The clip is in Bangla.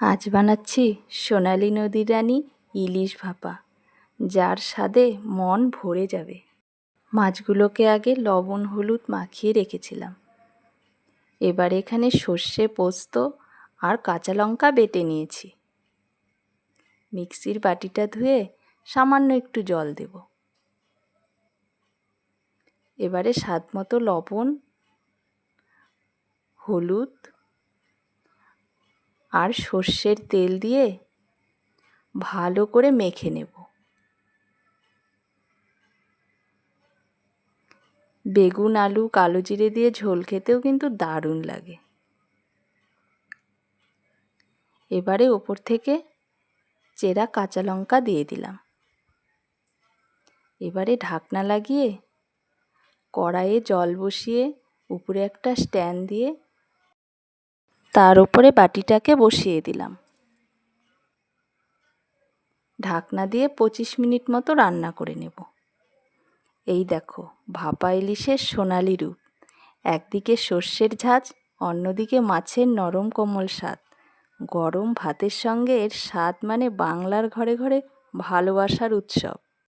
আজ বানাচ্ছি সোনালি নদীর রানী ইলিশ ভাপা, যার স্বাদে মন ভরে যাবে। মাছগুলোকে আগে লবণ হলুদ মাখিয়ে রেখেছিলাম। এবার এখানে সর্ষে পোস্ত আর কাঁচা লঙ্কা বেটে নিয়েছি। মিক্সির বাটিটা ধুয়ে সামান্য একটু জল দেব। এবারে স্বাদ মতো লবণ, হলুদ আর সর্ষের তেল দিয়ে ভালো করে মেখে নেব। বেগুন আলু কালো জিরে দিয়ে ঝোল খেতেও কিন্তু দারুণ লাগে। এবারে ওপর থেকে চেরা কাঁচা লঙ্কা দিয়ে দিলাম। এবারে ঢাকনা লাগিয়ে কড়াইয়ে জল বসিয়ে উপরে একটা স্ট্যান্ড দিয়ে তার উপরে বাটিটাকে বসিয়ে দিলাম। ঢাকনা দিয়ে 25 মিনিট মতো রান্না করে নেব। এই দেখো ভাপা ইলিশের সোনালি রূপ। একদিকে সর্ষের ঝাঁঝ, অন্যদিকে মাছের নরম কোমল স্বাদ। গরম ভাতের সঙ্গে এর স্বাদ মানে বাংলার ঘরে ঘরে ভালোবাসার উৎসব।